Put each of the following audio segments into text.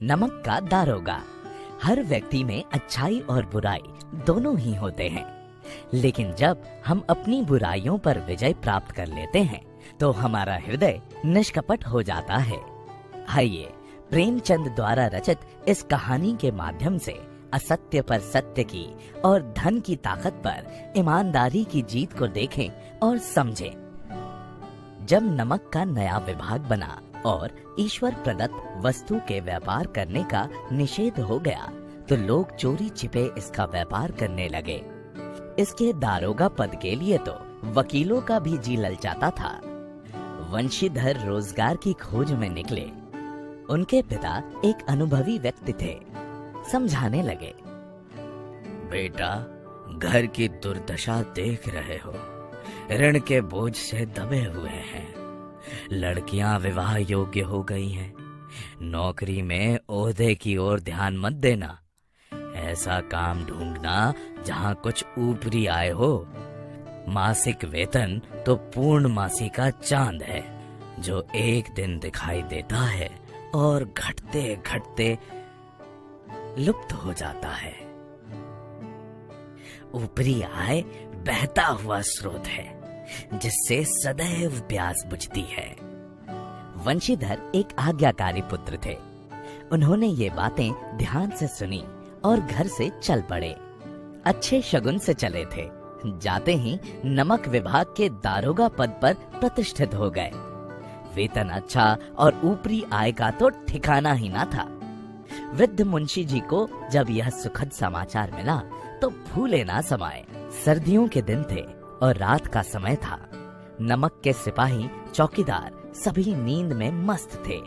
नमक का दारोगा। हर व्यक्ति में अच्छाई और बुराई दोनों ही होते हैं, लेकिन जब हम अपनी बुराइयों पर विजय प्राप्त कर लेते हैं तो हमारा हृदय निष्कपट हो जाता है। आइए प्रेमचंद द्वारा रचित इस कहानी के माध्यम से असत्य पर सत्य की और धन की ताकत पर ईमानदारी की जीत को देखें और समझें। जब नमक का नया विभाग बना और ईश्वर प्रदत्त वस्तु के व्यापार करने का निषेध हो गया तो लोग चोरी छिपे इसका व्यापार करने लगे। इसके दारोगा पद के लिए तो वकीलों का भी जी ललचाता था। वंशीधर रोजगार की खोज में निकले। उनके पिता एक अनुभवी व्यक्ति थे। समझाने लगे, बेटा, घर की दुर्दशा देख रहे हो, ऋण के बोझ से दबे हुए हैं। लड़कियां विवाह योग्य हो गई हैं। नौकरी में ओहदे की ओर ध्यान मत देना। ऐसा काम ढूंढना जहां कुछ ऊपरी आय हो। मासिक वेतन तो पूर्णमासी का चांद है जो एक दिन दिखाई देता है और घटते घटते लुप्त हो जाता है। ऊपरी आय बहता हुआ स्रोत है जिससे सदैव प्यास बुझती है। वंशीधर एक आज्ञाकारी पुत्र थे। उन्होंने ये बातें ध्यान से सुनी और घर से चल पड़े। अच्छे शगुन से चले थे। जाते ही नमक विभाग के दारोगा पद पर प्रतिष्ठित हो गए। वेतन अच्छा और ऊपरी आय का तो ठिकाना ही ना था। वृद्ध मुंशी जी को जब यह सुखद समाचार मिला तो फूले ना समाये। सर्दियों के दिन थे और रात का समय था। नमक के सिपाही चौकीदार सभी नींद में मस्त थे।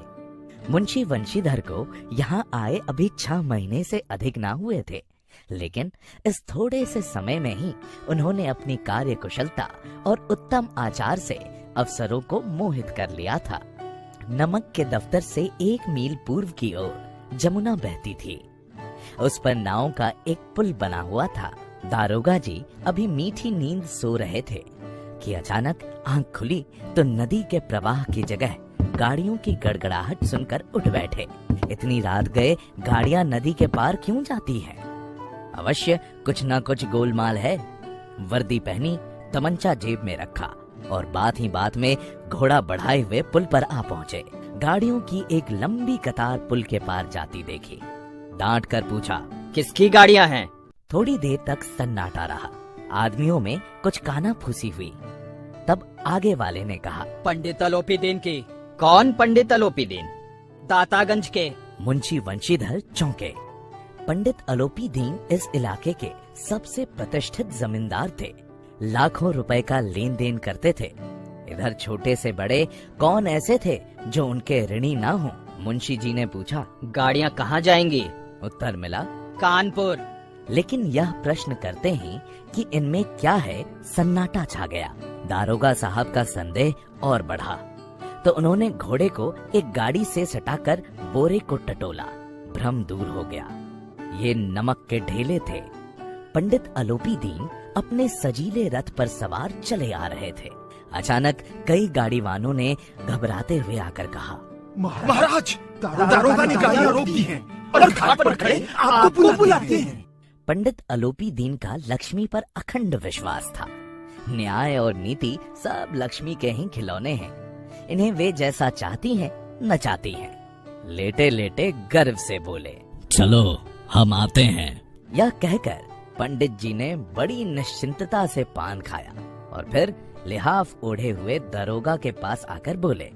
मुंशी वंशीधर को यहाँ आए अभी 6 महीने से अधिक ना हुए थे, लेकिन इस थोड़े से समय में ही उन्होंने अपनी कार्य कुशलता और उत्तम आचार से अफसरों को मोहित कर लिया था। नमक के दफ्तर से 1 मील पूर्व की ओर जमुना बहती थी। उस पर नाव का एक पुल बना हुआ था। दारोगा जी अभी मीठी नींद सो रहे थे कि अचानक आंख खुली तो नदी के प्रवाह की जगह गाड़ियों की गड़गड़ाहट सुनकर उठ बैठे। इतनी रात गए गाड़ियां नदी के पार क्यों जाती हैं? अवश्य कुछ न कुछ गोलमाल है। वर्दी पहनी, तमंचा जेब में रखा और बात ही बात में घोड़ा बढ़ाए हुए पुल पर आ पहुँचे। गाड़ियों की एक लंबी कतार पुल के पार जाती देखी। डांट कर पूछा, किसकी गाड़ियां हैं? थोड़ी देर तक सन्नाटा रहा। आदमियों में कुछ कानाफूसी हुई। तब आगे वाले ने कहा, पंडित अलोपीदीन की। कौन पंडित अलोपीदीन? दातागंज के। मुंशी वंशीधर चौंके। पंडित अलोपीदीन इस इलाके के सबसे प्रतिष्ठित जमींदार थे। लाखों रुपए का लेन देन करते थे। इधर छोटे से बड़े कौन ऐसे थे जो उनके ऋणी ना हो? मुंशी जी ने पूछा, गाड़ियां कहाँ जाएंगी? उत्तर मिला, कानपुर। लेकिन यह प्रश्न करते ही कि इनमें क्या है, सन्नाटा छा गया। दारोगा साहब का संदेह और बढ़ा तो उन्होंने घोड़े को एक गाड़ी से सटाकर बोरे को टटोला। भ्रम दूर हो गया। ये नमक के ढेले थे। पंडित अलोपीदीन अपने सजीले रथ पर सवार चले आ रहे थे। अचानक कई गाड़ी वालों ने घबराते हुए आकर कहा, महाराज, दारोगा ने गाड़ियां रोक दी हैं और घाट पर खड़े आपको बुलाते हैं। पंडित अलोपीदीन का लक्ष्मी पर अखंड विश्वास था। न्याय और नीति सब लक्ष्मी के ही खिलौने हैं। इन्हें वे जैसा चाहती हैं नचाती हैं। लेटे लेटे गर्व से बोले, चलो हम आते हैं। यह कहकर पंडित जी ने बड़ी निश्चिंतता से पान खाया और फिर लिहाफ ओढ़े हुए दरोगा के पास आकर बोले,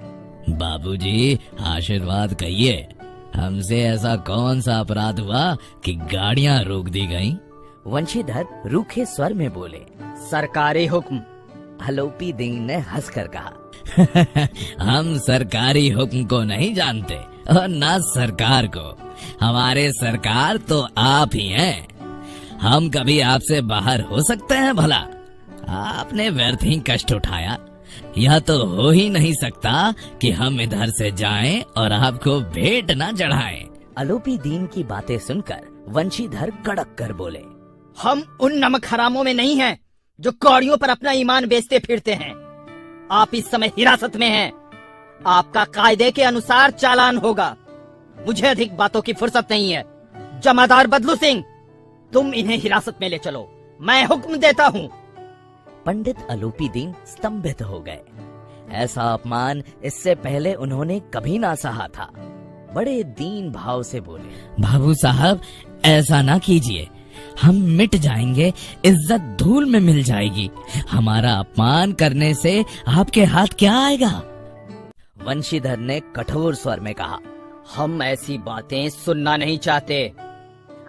बाबूजी, आशीर्वाद कहिए। हमसे ऐसा कौन सा अपराध हुआ कि गाड़ियां रोक दी गईं? वंशीधर रूखे स्वर में बोले, सरकारी हुक्म। अलोपीदीन ने हंसकर कहा, हम सरकारी हुक्म को नहीं जानते और न सरकार को। हमारे सरकार तो आप ही हैं। हम कभी आपसे बाहर हो सकते हैं भला? आपने व्यर्थ ही कष्ट उठाया। यह तो हो ही नहीं सकता कि हम इधर से जाएं और आपको भेंट न चढ़ाएं। अलोपीदीन की बातें सुनकर वंशीधर कड़क कर बोले, हम उन नमक हरामों में नहीं हैं जो कौड़ियों पर अपना ईमान बेचते फिरते हैं। आप इस समय हिरासत में हैं। आपका कायदे के अनुसार चालान होगा। मुझे अधिक बातों की फुर्सत नहीं है। जमादार बदलू सिंह, तुम इन्हें हिरासत में ले चलो, मैं हुक्म देता हूँ। पंडित अलूपी दीन स्तंभित हो गए। ऐसा अपमान इससे पहले उन्होंने कभी ना सहा था। बड़े दीन भाव से बोले, बाबू साहब, ऐसा ना कीजिए, हम मिट जाएंगे, इज्जत धूल में मिल जाएगी। हमारा अपमान करने से आपके हाथ क्या आएगा? वंशीधर ने कठोर स्वर में कहा। हम ऐसी बातें सुनना नहीं चाहते।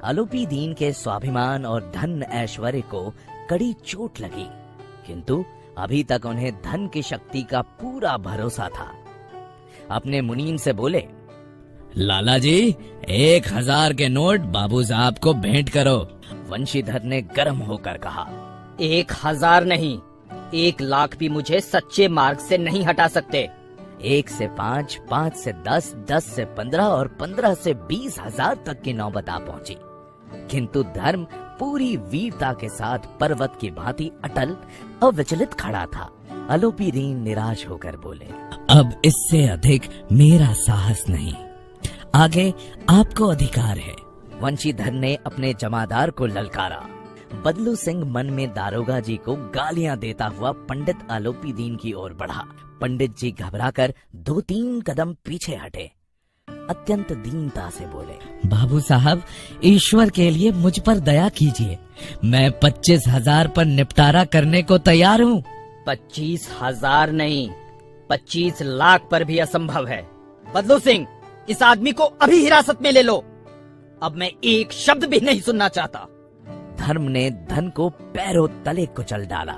अलूपी दीन के स्वाभिमान और धन ऐश्वर्य को कड़ी चोट लगी, किंतु अभी तक उन्हें धन की शक्ति का पूरा भरोसा था। अपने मुनीम से बोले, लाला जी, 1000 के नोट बाबू साहब को भेंट करो। वंशीधर ने गर्म होकर कहा, 1000 नहीं, 1 लाख भी मुझे सच्चे मार्ग से नहीं हटा सकते। 1 से 5, 5 से 10, 10 से 15 और 15 से 20,000 तक की नौबत आ पहुंची, किंतु धर्म पूरी वीरता के साथ पर्वत की भांति अटल अविचलित खड़ा था। अलूपी दीन निराश होकर बोले, अब इससे अधिक मेरा साहस नहीं, आगे आपको अधिकार है। वंशीधर ने अपने जमादार को ललकारा। बदलू सिंह मन में दारोगा जी को गालियां देता हुआ पंडित अलूपी दीन की ओर बढ़ा। पंडित जी घबराकर 2-3 कदम पीछे हटे। अत्यंत दीनता से बोले, बाबू साहब, ईश्वर के लिए मुझ पर दया कीजिए, मैं 25,000 पर निपटारा करने को तैयार हूँ। 25,000 नहीं, 25 लाख पर भी असंभव है। बदलू सिंह, इस आदमी को अभी हिरासत में ले लो। अब मैं एक शब्द भी नहीं सुनना चाहता। धर्म ने धन को पैरों तले कुचल डाला।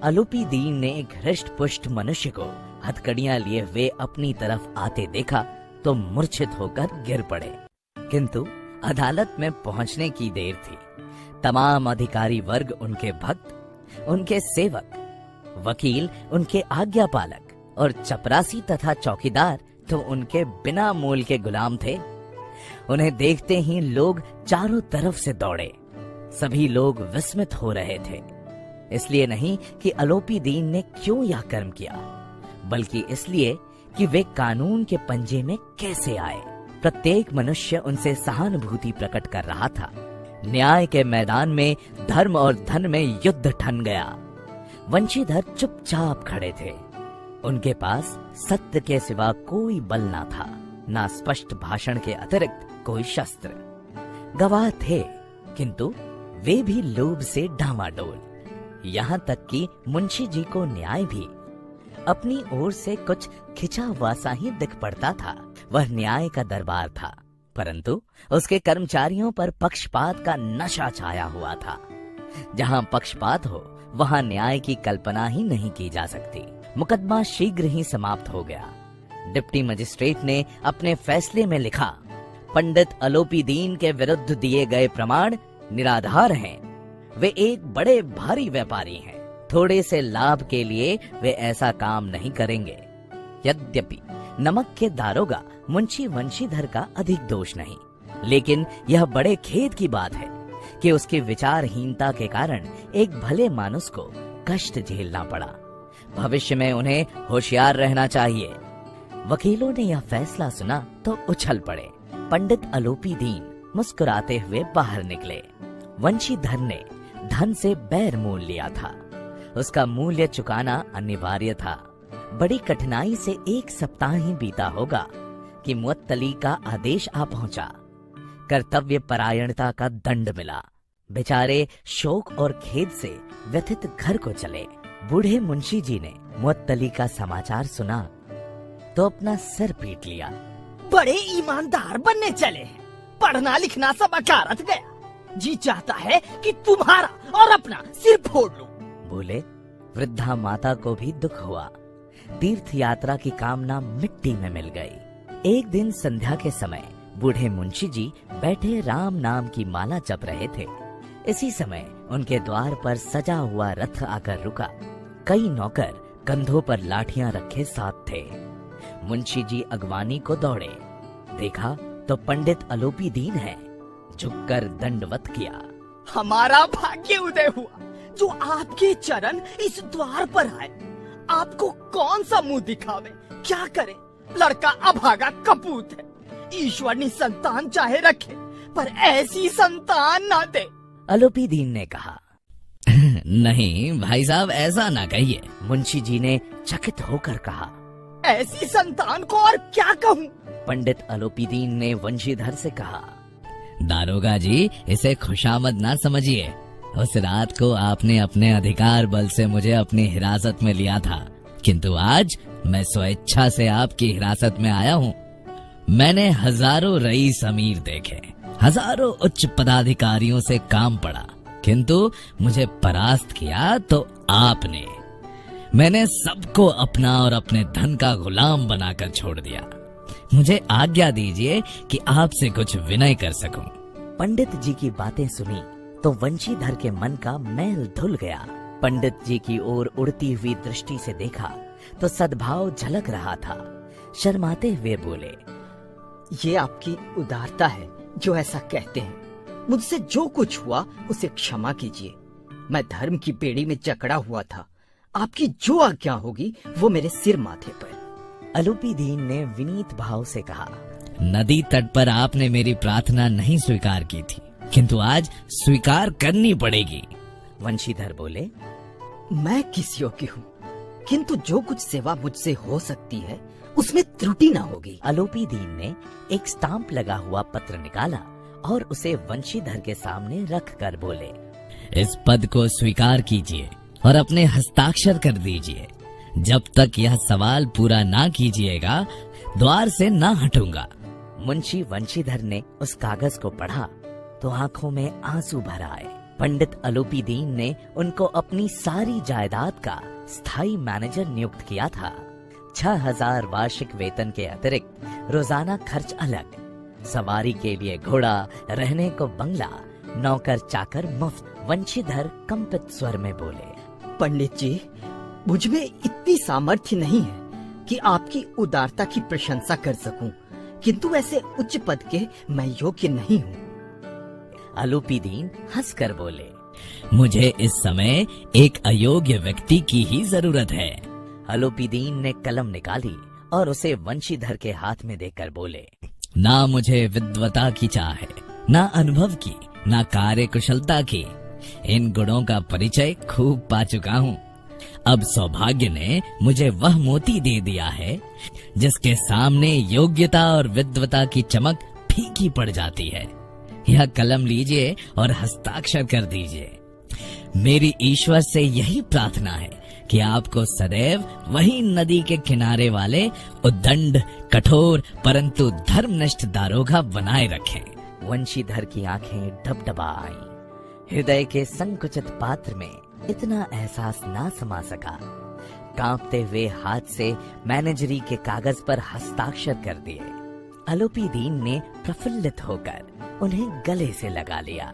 अलूपी दीन ने एक हृष्ट पुष्ट मनुष्य को हथकड़ियां लिए हुए अपनी तरफ आते देखा तो मूर्छित होकर गिर पड़े, किंतु अदालत में पहुंचने की देर थी। तमाम अधिकारी वर्ग उनके भक्त, उनके सेवक, वकील उनके आज्ञा पालक और चपरासी तथा चौकीदार तो उनके बिना मोल के गुलाम थे। उन्हें देखते ही लोग चारों तरफ से दौड़े। सभी लोग विस्मित हो रहे थे, इसलिए नहीं कि अलूपी दीन ने क्यों यह कर्म किया, बल्कि इसलिए कि वे कानून के पंजे में कैसे आए। प्रत्येक मनुष्य उनसे सहानुभूति प्रकट कर रहा था। न्याय के मैदान में धर्म और धन में युद्ध ठन गया। वंशीधर चुपचाप खड़े थे। उनके पास सत्य के सिवा कोई बल ना था, ना स्पष्ट भाषण के अतिरिक्त कोई शस्त्र। गवाह थे, किंतु वे भी लोभ से डामाडोल। यहाँ तक कि मुंशी जी को न्याय भी अपनी ओर से कुछ खिंचा हुआ सा ही दिख पड़ता था। वह न्याय का दरबार था, परंतु उसके कर्मचारियों पर पक्षपात का नशा छाया हुआ था। जहाँ पक्षपात हो वहाँ न्याय की कल्पना ही नहीं की जा सकती। मुकदमा शीघ्र ही समाप्त हो गया। डिप्टी मजिस्ट्रेट ने अपने फैसले में लिखा, पंडित अलूपी दीन के विरुद्ध दिए गए प्रमाण निराधार हैं। वे एक बड़े भारी व्यापारी हैं। थोड़े से लाभ के लिए वे ऐसा काम नहीं करेंगे। यद्यपि नमक के दारोगा मुंशी वंशीधर का अधिक दोष नहीं, लेकिन यह बड़े खेद की बात है कि उसकी विचारहीनता के कारण एक भले मानुस को कष्ट झेलना पड़ा। भविष्य में उन्हें होशियार रहना चाहिए। वकीलों ने यह फैसला सुना तो उछल पड़े। पंडित अलूपी दीन मुस्कुराते हुए बाहर निकले। वंशीधर ने धन से बैर मोल लिया था, उसका मूल्य चुकाना अनिवार्य था। बड़ी कठिनाई से 1 सप्ताह ही बीता होगा कि मुअत्तली का आदेश आ पहुंचा। कर्तव्य परायणता का दंड मिला। बेचारे शोक और खेद से व्यथित घर को चले। बूढ़े मुंशी जी ने मुअत्तली का समाचार सुना तो अपना सिर पीट लिया। बड़े ईमानदार बनने चले, पढ़ना लिखना सब अकारत गया। जी चाहता है कि तुम्हारा और अपना सिर फोड़ लूं। बोले। वृद्धा माता को भी दुख हुआ। तीर्थ यात्रा की कामना मिट्टी में मिल गई। एक दिन संध्या के समय बूढ़े मुंशी जी बैठे राम नाम की माला जप रहे थे। इसी समय उनके द्वार पर सजा हुआ रथ आकर रुका। कई नौकर कंधों पर लाठियां रखे साथ थे। मुंशी जी अगवानी को दौड़े। देखा तो पंडित अलूपी दीन है। झुककर दंडवत किया। हमारा भाग्य उदय हुआ जो आपके चरण इस द्वार पर आए। आपको कौन सा मुंह दिखावे, क्या करे? लड़का अभागा कपूत है। ईश्वर ने संतान चाहे रखे, पर ऐसी संतान ना दे। आलोपी दीन ने कहा। नहीं भाई साहब, ऐसा ना कहिए। मुंशी जी ने चकित होकर कहा। ऐसी संतान को और क्या कहूँ? पंडित आलोपी दीन ने वंशीधर से कहा। दारोगा जी, इसे खुशामद ना समझिए। उस रात को आपने अपने अधिकार बल से मुझे अपनी हिरासत में लिया था, किंतु आज मैं स्वेच्छा से आपकी हिरासत में आया हूँ। मैंने हजारों रईस अमीर देखे, हजारों उच्च पदाधिकारियों से काम पड़ा, किंतु मुझे परास्त किया तो आपने। मैंने सबको अपना और अपने धन का गुलाम बनाकर छोड़ दिया। मुझे आज्ञा दीजिए कि आपसे कुछ विनय कर सकूं। पंडित जी की बातें सुनी तो वंशीधर के मन का मैल धुल गया। पंडित जी की ओर उड़ती हुई दृष्टि से देखा तो सद्भाव झलक रहा था। शर्माते हुए बोले, ये आपकी उदारता है जो ऐसा कहते हैं। मुझसे जो कुछ हुआ उसे क्षमा कीजिए। मैं धर्म की बेड़ी में जकड़ा हुआ था। आपकी जो आज्ञा होगी वो मेरे सिर माथे पर। आलोपी दीन ने विनीत भाव से कहा। नदी तट पर आपने मेरी प्रार्थना नहीं स्वीकार की थी, किंतु आज स्वीकार करनी पड़ेगी। वंशीधर बोले, मैं किस योग्य हूँ, किंतु जो कुछ सेवा मुझसे हो सकती है उसमें त्रुटि न होगी। आलोपी दीन ने एक स्टाम्प लगा हुआ पत्र निकाला और उसे वंशीधर के सामने रख कर बोले, इस पद को स्वीकार कीजिए और अपने हस्ताक्षर कर दीजिए। जब तक यह सवाल पूरा ना कीजिएगा, द्वार से ना हटूंगा। मुंशी वंशीधर ने उस कागज को पढ़ा तो आंखों में आंसू भर आए। पंडित आलोपी दीन ने उनको अपनी सारी जायदाद का स्थायी मैनेजर नियुक्त किया था। 6000 वार्षिक वेतन के अतिरिक्त रोजाना खर्च अलग, सवारी के लिए घोड़ा, रहने को बंगला, नौकर चाकर मुफ्त। वंशीधर कंपित स्वर में बोले, पंडित जी, मुझ में इतनी सामर्थ्य नहीं है कि आपकी उदारता की प्रशंसा कर सकूं, किंतु ऐसे उच्च पद के मैं योग्य नहीं हूँ। आलोपी दीन हंसकर बोले, मुझे इस समय एक अयोग्य व्यक्ति की ही जरूरत है। आलोपी दीन ने कलम निकाली और उसे वंशीधर के हाथ में देकर बोले, ना मुझे विद्वता की चाह है, ना अनुभव की, ना कार्य कुशलता की। इन गुणों का परिचय खूब पा चुका हूँ। अब सौभाग्य ने मुझे वह मोती दे दिया है जिसके सामने योग्यता और विद्वता की चमक फीकी पड़ जाती है। यह कलम लीजिए और हस्ताक्षर कर दीजिए। मेरी ईश्वर से यही प्रार्थना है कि आपको सदैव वही नदी के किनारे वाले उद्दंड, कठोर परंतु धर्मनिष्ठ दारोगा बनाए रखें। वंशीधर की आंखें डबडबा आईं। हृदय के संकुचित पात्र में इतना एहसास ना समा सका। कांपते हुए हाथ से मैनेजरी के कागज पर हस्ताक्षर कर दिए। आलोपी दीन ने प्रफुल्लित होकर उन्हें गले से लगा लिया।